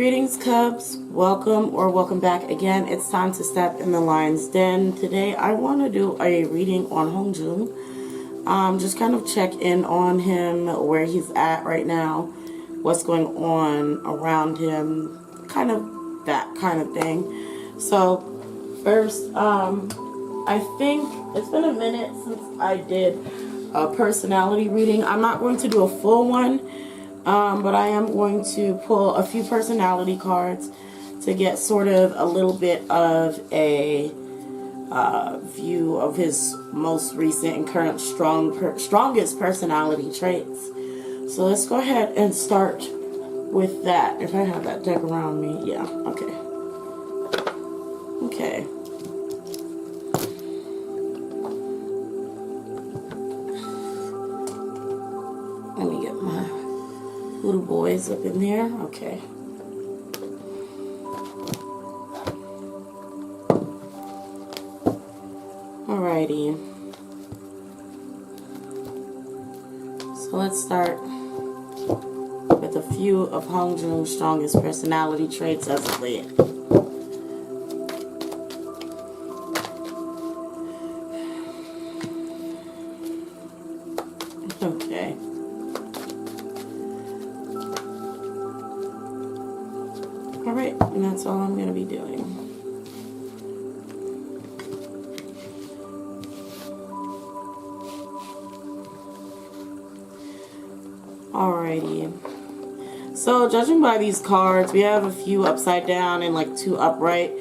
Greetings, Cubs. Welcome or welcome back again. It's time to step in the lion's den. Today, I want to do a reading on Hongjoong. Just kind of check in on him, where he's at right now, what's going on around him, kind of that kind of thing. So, first, I think it's been a minute since I did a personality reading. I'm not going to do a full one. But I am going to pull a few personality cards to get sort of a little bit of a view of his most recent and current strongest personality traits. So let's go ahead and start with that. If I have that deck around me, yeah, okay. Okay. Let me get my little boys up in there. Okay. Alrighty. So let's start with a few of Hongjoong's strongest personality traits as of late. Okay. Alright, and that's all I'm going to be doing. Alrighty. So, judging by these cards, we have a few upside down and like two upright.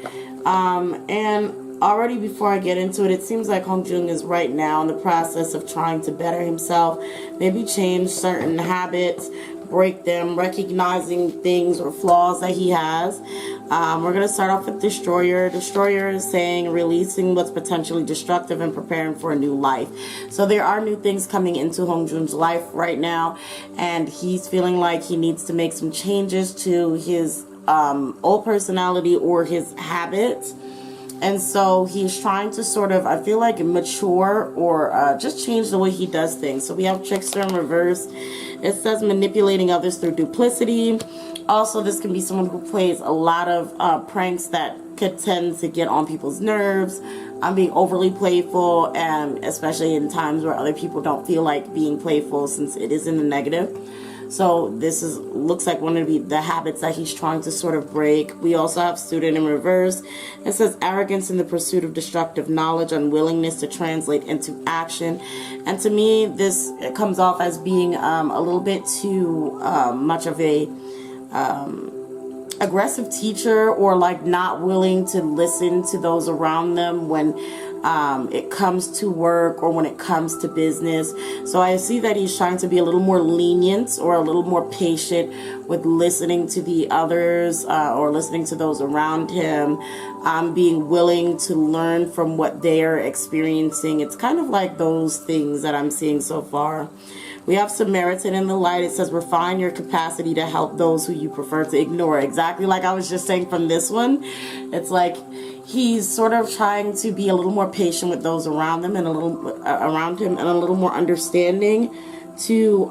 And already before I get into it, it seems like Hongjoong is right now in the process of trying to better himself, maybe change certain habits, break them, recognizing things or flaws that he has. We're going to start off with Destroyer. Destroyer is saying releasing what's potentially destructive and preparing for a new life. So there are new things coming into Hongjoong's life right now, and he's feeling like he needs to make some changes to his old personality or his habits. And so he's trying to sort of, I feel like, mature or just change the way he does things. So we have Trickster in reverse. It says manipulating others through duplicity. Also, this can be someone who plays a lot of pranks that could tend to get on people's nerves. Being overly playful, and especially in times where other people don't feel like being playful, since it is in the negative. So this looks like one of the habits that he's trying to sort of break. We also have Student in reverse. It says arrogance in the pursuit of destructive knowledge, unwillingness to translate into action. And to me, this comes off as being a little bit too much of a aggressive teacher, or like not willing to listen to those around them when it comes to work or when it comes to business. So I see that he's trying to be a little more lenient or a little more patient with listening to the others or listening to those around him, being willing to learn from what they're experiencing. It's kind of like those things that I'm seeing so far. We have Samaritan in the light. It says refine your capacity to help those who you prefer to ignore. Exactly like I was just saying from this one. It's like he's sort of trying to be a little more patient with those around them and a little around him, and a little more understanding to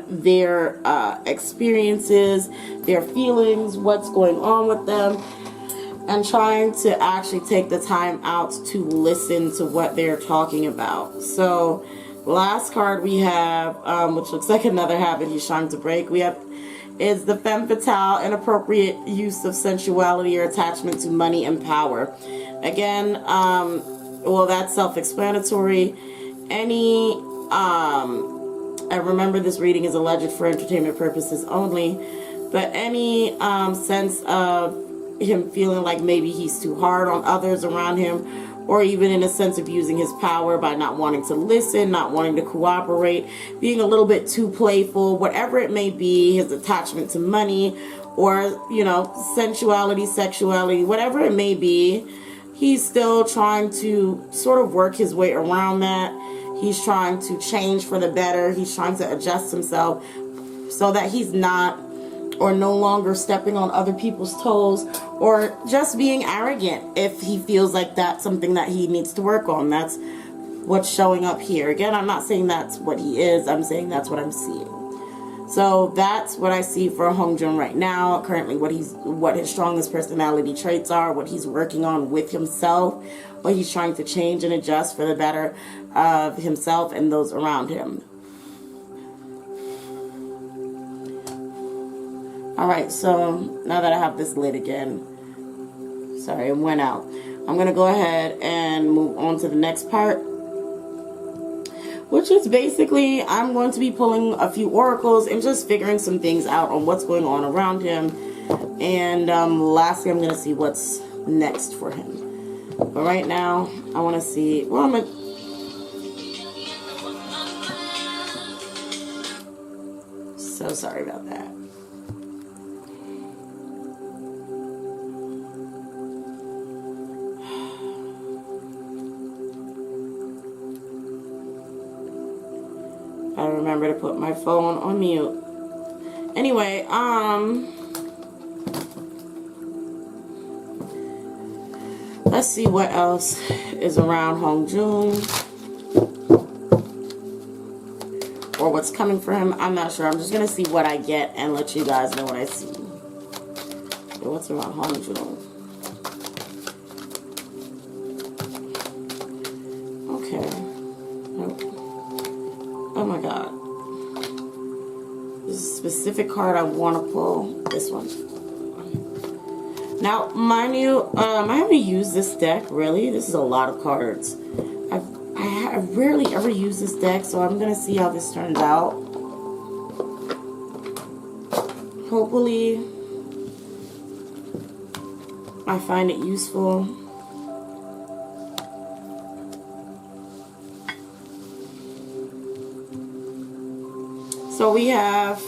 their experiences, their feelings, what's going on with them, and trying to actually take the time out to listen to what they're talking about. So last card we have, which looks like another habit he's trying to break, is the femme fatale, inappropriate use of sensuality or attachment to money and power. Again, well, that's self-explanatory. And remember, this reading is alleged for entertainment purposes only, but any sense of him feeling like maybe he's too hard on others around him, or even in a sense of using his power by not wanting to listen, not wanting to cooperate, being a little bit too playful, whatever it may be, his attachment to money, or, you know, sensuality, sexuality, whatever it may be, he's still trying to sort of work his way around that. He's trying to change for the better. He's trying to adjust himself so that he's not or no longer stepping on other people's toes, or just being arrogant if he feels like that's something that he needs to work on. That's what's showing up here. Again, I'm not saying that's what he is. I'm saying that's what I'm seeing. So that's what I see for Hongjoong right now. Currently, what his strongest personality traits are, what he's working on with himself, what he's trying to change and adjust for the better of himself and those around him. Alright, so now that I have this lit again, sorry, it went out. I'm going to go ahead and move on to the next part, which is basically I'm going to be pulling a few oracles and just figuring some things out on what's going on around him. And lastly, I'm going to see what's next for him. But right now, I want to see, well, I'm going to, so sorry about that. I remember to put my phone on mute. Anyway, let's see what else is around Hongjoong, or what's coming for him. I'm not sure. I'm just gonna see what I get and let you guys know what I see. So what's around Hongjoong? Okay. Nope. Oh my god. There's a specific card I want to pull. This one. Now, mind you, I haven't used this deck, really. This is a lot of cards. I rarely ever use this deck, so I'm going to see how this turns out. Hopefully, I find it useful. So we have,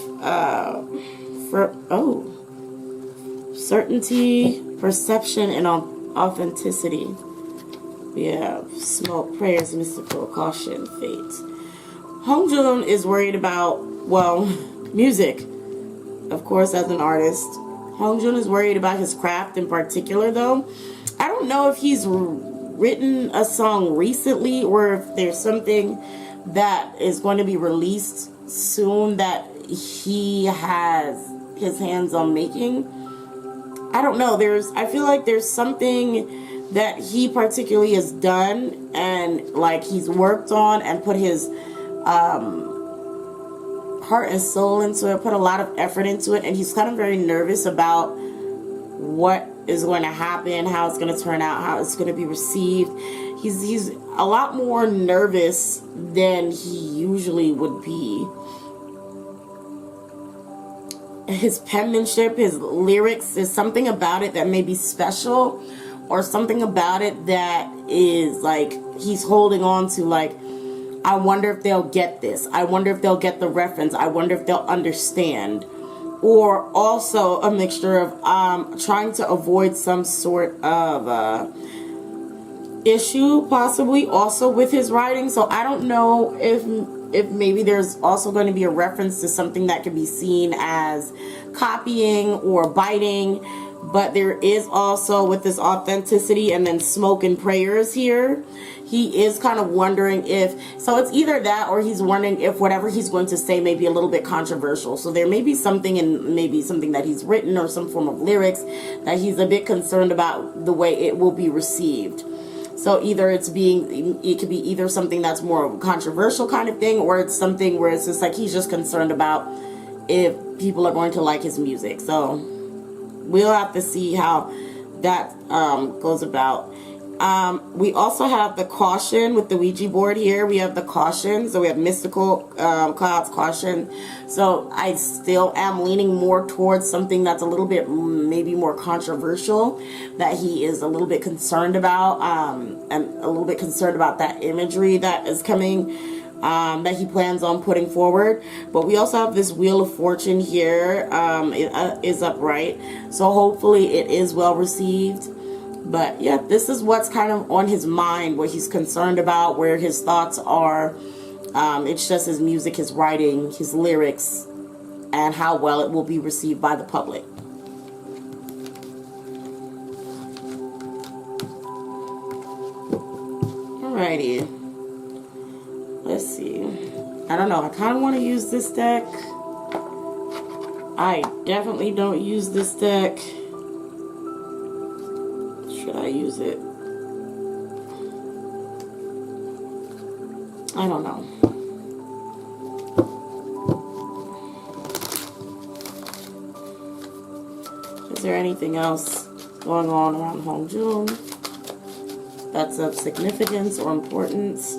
certainty, perception, and authenticity. We have smoke, prayers, mystical, caution, fate. Hongjoong is worried about, well, music. Of course, as an artist. Hongjoong is worried about his craft in particular, though. I don't know if he's written a song recently or if there's something that is going to be released soon that he has his hands on making. I don't know. I feel like there's something that he particularly has done and like he's worked on and put his heart and soul into it, put a lot of effort into it, and he's kind of very nervous about what is going to happen, how it's going to turn out, how it's going to be received. He's a lot more nervous than he usually would be. His penmanship, his lyrics, there's something about it that may be special, or something about it that is like he's holding on to, like, I wonder if they'll get this. I wonder if they'll get the reference. I wonder if they'll understand. Or also a mixture of trying to avoid some sort of issue, possibly also with his writing. So I don't know if maybe there's also going to be a reference to something that could be seen as copying or biting. But there is also, with this authenticity and then smoke and prayers here, he is kind of wondering if, so it's either that or he's wondering if whatever he's going to say may be a little bit controversial. So there may be something in maybe something that he's written or some form of lyrics that he's a bit concerned about the way it will be received. So either it could be either something that's more of a controversial kind of thing, or it's something where it's just like he's just concerned about if people are going to like his music. So we'll have to see how that goes about. We also have the caution with the Ouija board here. We have the caution. So we have mystical clouds, caution. So I still am leaning more towards something that's a little bit maybe more controversial, that he is a little bit concerned about, and a little bit concerned about that imagery that is coming, that he plans on putting forward. But we also have this Wheel of Fortune here. It is upright. So hopefully it is well received. But yeah, this is what's kind of on his mind, what he's concerned about, where his thoughts are. It's just his music, his writing, his lyrics, and how well it will be received by the public. Alrighty. Let's see. I don't know. I kind of want to use this deck. I definitely don't use this deck. Should I use it? I don't know. Is there anything else going on around Hongjoong that's of significance or importance?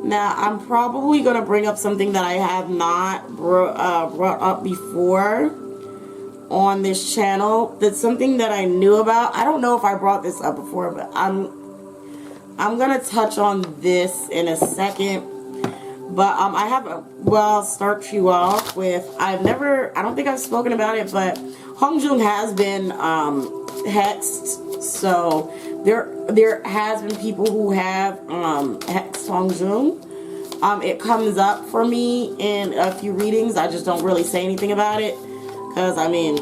Now, I'm probably going to bring up something that I have not brought up before on this channel. That's something that I knew about. I don't know if I brought this up before, but I'm going to touch on this in a second. But I have start you off with, I don't think I've spoken about it, but Hongjoong has been hexed. So there has been people who have hexed Hongjoong. It comes up for me in a few readings. I just don't really say anything about it, because I mean,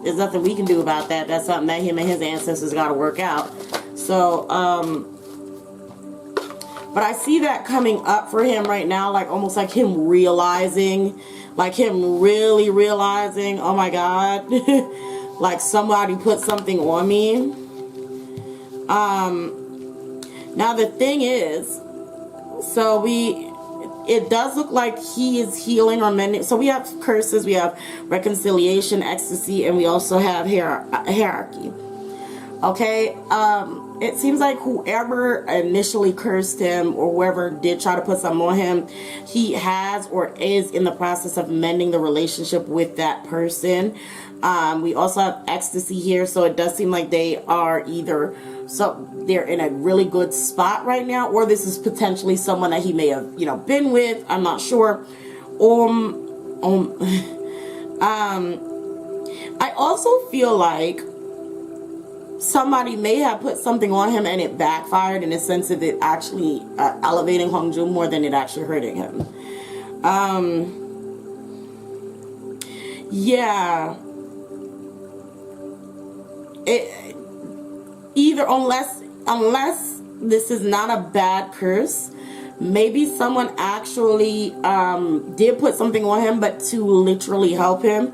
there's nothing we can do about that. That's something that him and his ancestors got to work out. So but I see that coming up for him right now, like almost like him realizing, like him really realizing, oh my God, like somebody put something on me. Now the thing is, so it does look like he is healing or mending. So we have curses, we have reconciliation, ecstasy, and we also have hierarchy. Okay, it seems like whoever initially cursed him or whoever did try to put something on him, he has or is in the process of mending the relationship with that person. We also have ecstasy here, so it does seem like they are either, so they're in a really good spot right now, or this is potentially someone that he may have, you know, been with. I'm not sure. I also feel like somebody may have put something on him and it backfired, in the sense of it actually elevating Hongjoong more than it actually hurting him. Yeah. Unless this is not a bad curse, maybe someone actually did put something on him, but to literally help him.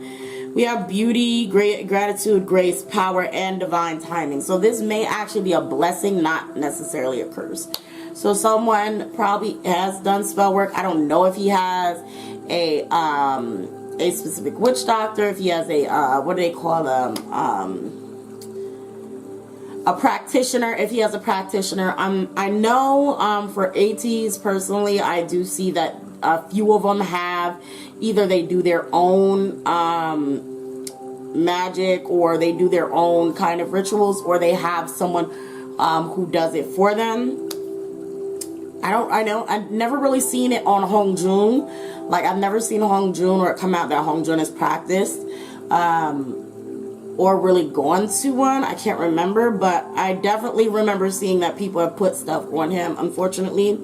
We have beauty, gratitude, grace, power, and divine timing. So this may actually be a blessing, not necessarily a curse. So someone probably has done spell work. I don't know if he has a specific witch doctor, if he has a what do they call them? A practitioner. If he has a practitioner, I know for ATs personally, I do see that a few of them have either they do their own magic, or they do their own kind of rituals, or they have someone who does it for them. I've never really seen it on Hongjoong. Like, I've never seen Hongjoong or it come out that Hongjoong is practiced, or really gone to one. I can't remember, but I definitely remember seeing that people have put stuff on him, unfortunately.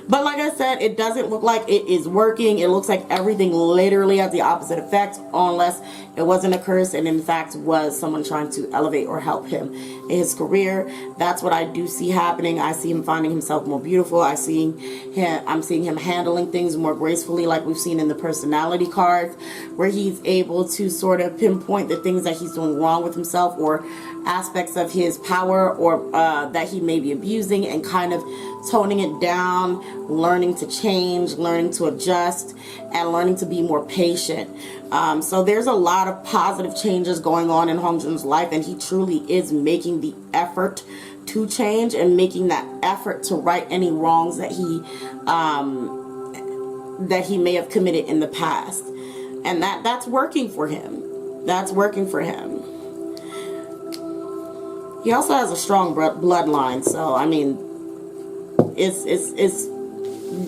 But like I said, it doesn't look like it is working. It looks like everything literally has the opposite effect, unless it wasn't a curse and in fact was someone trying to elevate or help him in his career. That's what I do see happening. I see him finding himself more beautiful. I'm seeing him handling things more gracefully, like we've seen in the personality cards, where he's able to sort of pinpoint the things that he's doing wrong with himself, or aspects of his power, or that he may be abusing, and kind of toning it down, learning to change, learning to adjust, and learning to be more patient. So there's a lot of positive changes going on in Hongjoong's life, and he truly is making the effort to change and making that effort to right any wrongs that he may have committed in the past. And that's working for him. That's working for him. He also has a strong bloodline, so I mean,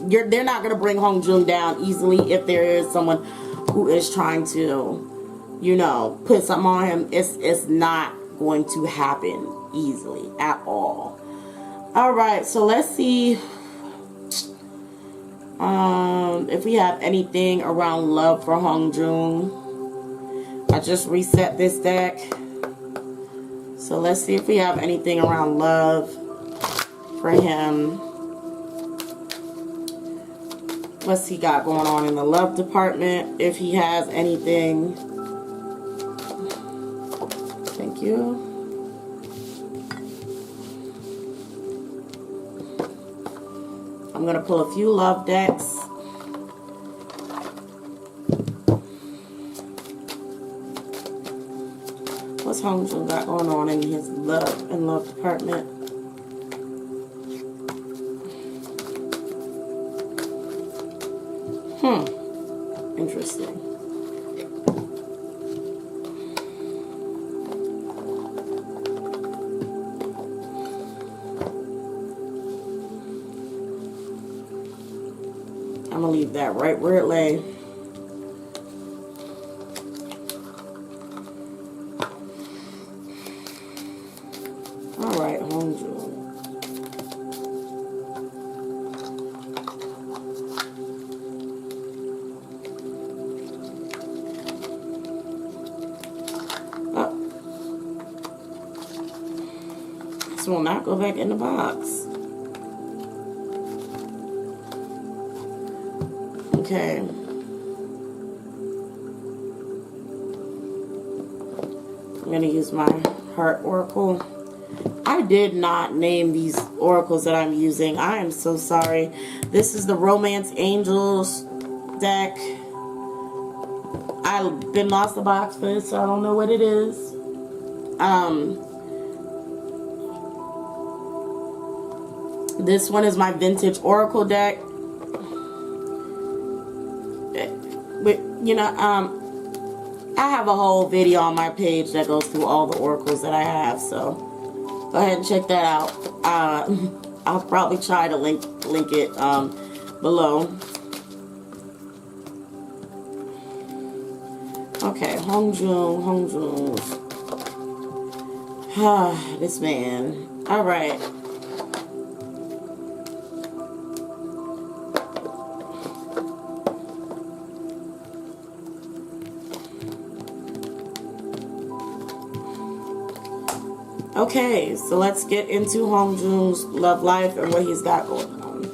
they're not going to bring Hongjoong down easily. If there is someone who is trying to, you know, put something on him, it's not going to happen easily at all. All right, so let's see. If we have anything around love for Hongjoong. I just reset this deck. So let's see if we have anything around love for him. What's he got going on in the love department? If he has anything. Thank you. I'm going to pull a few love decks. What's Hongjoong got going on in his love department? Interesting. I'm gonna leave that right where it lay. All right, Hongjoong. This will not go back in the box. Okay. I'm going to use my Heart Oracle. I did not name these oracles that I'm using. I am so sorry. This is the Romance Angels deck. I've been lost the box for this, so I don't know what it is. This one is my Vintage Oracle deck. You know, I have a whole video on my page that goes through all the oracles that I have, so go ahead and check that out. I'll probably try to link it below. Okay, Hongjoong. This man. All right. Okay, so let's get into Hongjoong's love life and what he's got going on.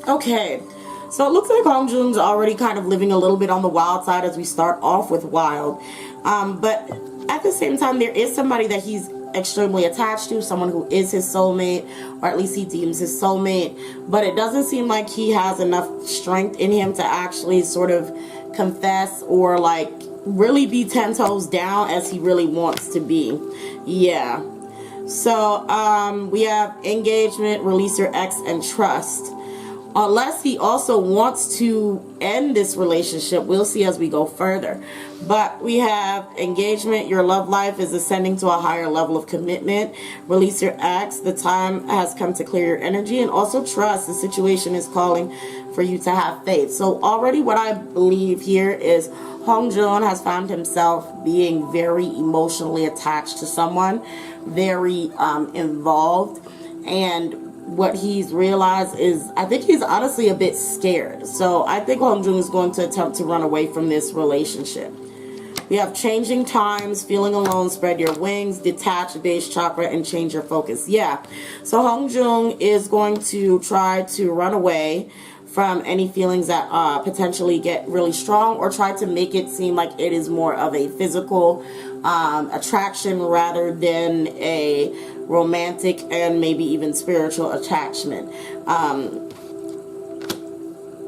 Okay, so it looks like Hongjoong's already kind of living a little bit on the wild side as we start off with wild. But at the same time, there is somebody that he's extremely attached to, someone who is his soulmate, or at least he deems his soulmate. But it doesn't seem like he has enough strength in him to actually sort of confess or like really be 10 toes down as he really wants to be. Yeah. So we have engagement, release your ex, and trust. Unless he also wants to end this relationship, we'll see as we go further. But we have engagement, your love life is ascending to a higher level of commitment. Release your ex, the time has come to clear your energy. And also trust, the situation is calling for you to have faith. So already what I believe here is Hongjoong has found himself being very emotionally attached to someone, very involved, and what he's realized is, I think he's honestly a bit scared. So I think Hongjoong is going to attempt to run away from this relationship. We have changing times, feeling alone, spread your wings, detach the base chakra, and change your focus. Yeah, so Hongjoong is going to try to run away from any feelings that potentially get really strong, or try to make it seem like it is more of a physical attraction rather than a romantic and maybe even spiritual attachment.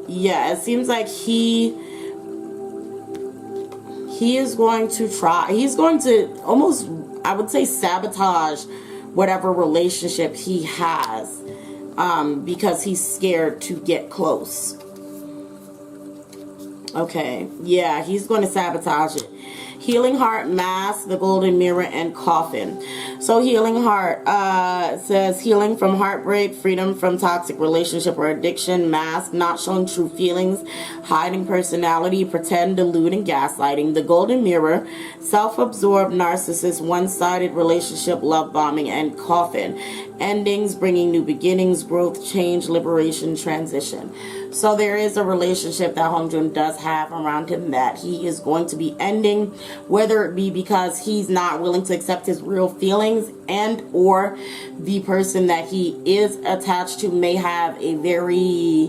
Yeah, it seems like he is going to try, he's going to almost, I would say, sabotage whatever relationship he has. Because he's scared to get close. Okay, yeah, he's going to sabotage it. Healing Heart, Mask, the Golden Mirror, and Coffin. So Healing Heart says healing from heartbreak, freedom from toxic relationship or addiction, mask, not showing true feelings, hiding personality, pretend, delude, and gaslighting. The Golden Mirror, self-absorbed narcissist, one-sided relationship, love bombing, and Coffin. Endings, bringing new beginnings, growth, change, liberation, transition. So there is a relationship that Hongjoong does have around him that he is going to be ending, whether it be because he's not willing to accept his real feelings, and or the person that he is attached to may have a very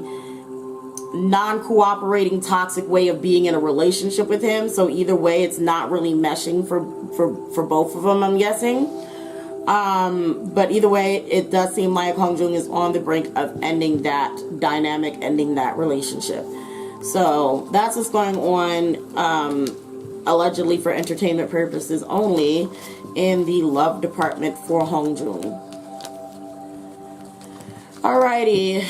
non-cooperating, toxic way of being in a relationship with him. So either way, it's not really meshing for both of them, I'm guessing. But either way, it does seem like Hongjoong is on the brink of ending that dynamic, ending that relationship. So that's what's going on, allegedly for entertainment purposes only, in the love department for Hongjoong. Alrighty.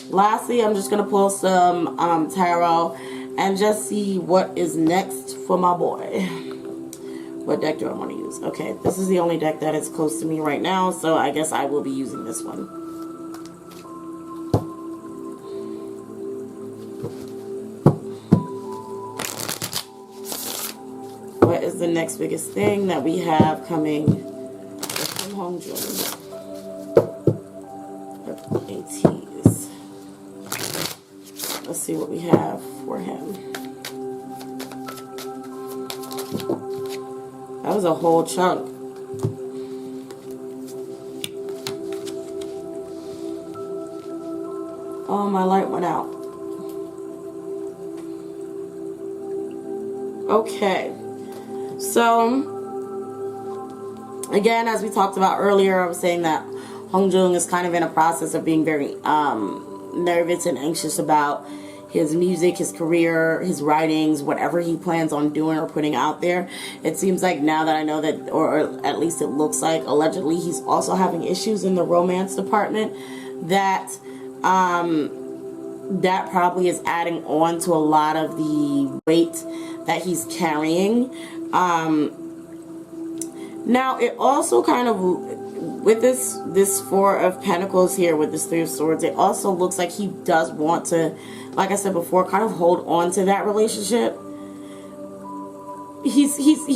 Lastly, I'm just going to pull some tarot and just see what is next for my boy. What deck do I want to use? Okay, this is the only deck that is close to me right now, so I guess I will be using this one. What is the next biggest thing that we have coming from Hongjoong? ATs. Let's see what we have for him. That was a whole chunk. Oh, my light went out. Okay. So, again, as we talked about earlier, I was saying that Hongjoong is kind of in a process of being very nervous and anxious about his music, his career, his writings, whatever he plans on doing or putting out there. It seems like now that I know that, or at least it looks like, allegedly he's also having issues in the romance department that that probably is adding on to a lot of the weight that he's carrying. Now it also kind of, with this Four of Pentacles here, with this Three of Swords, it also looks like he does want to, like I said before, kind of hold on to that relationship. He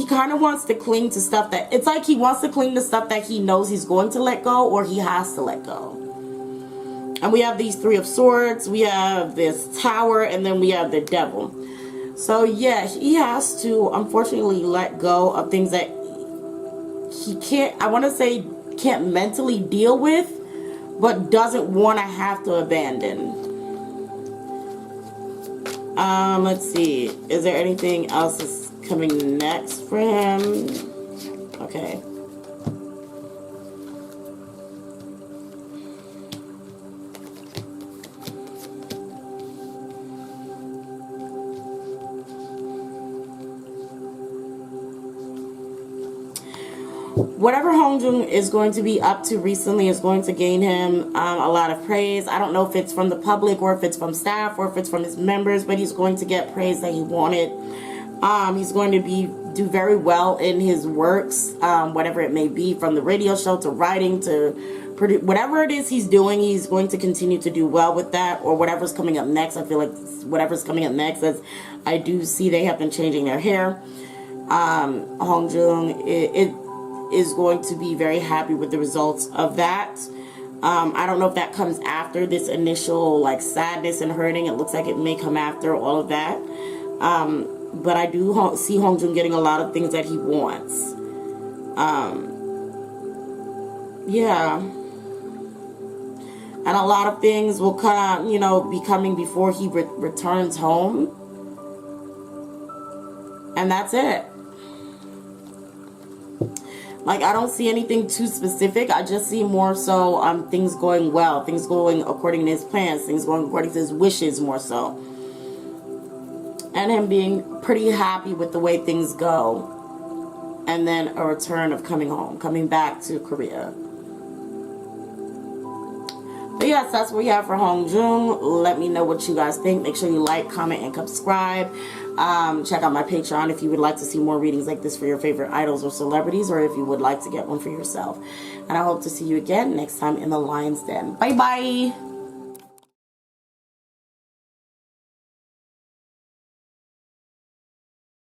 kind of wants to cling to stuff that, it's like he wants to cling to stuff that he knows he's going to let go, or he has to let go. And we have these Three of Swords, we have this Tower, and then we have the Devil. So yeah, he has to unfortunately let go of things that he can't, I want to say, can't mentally deal with, but doesn't want to have to abandon. Let's see, is there anything else that's coming next for him? Okay. Whatever Hongjoong is going to be up to recently is going to gain him a lot of praise. I don't know if it's from the public or if it's from staff or if it's from his members, but he's going to get praise that he wanted. He's going to do very well in his works, whatever it may be, from the radio show to writing to produce, whatever it is he's doing, he's going to continue to do well with that, or whatever's coming up next. I feel like whatever's coming up next, as I do see they have been changing their hair. Hongjoong, it is going to be very happy with the results of that. I don't know if that comes after this initial like sadness and hurting. It looks like it may come after all of that. But I do see Hongjoong getting a lot of things that he wants. Yeah. And a lot of things will come, be coming before he returns home. And that's it. Like, I don't see anything too specific. I just see more so things going well. Things going according to his plans. Things going according to his wishes more so. And him being pretty happy with the way things go. And then a return of coming home. Coming back to Korea. But yes, that's what we have for Hongjoong. Let me know what you guys think. Make sure you like, comment, and subscribe. check out my Patreon if you would like to see more readings like this for your favorite idols or celebrities, or if you would like to get one for yourself. And I hope to see you again next time in the Lion's Den. Bye bye.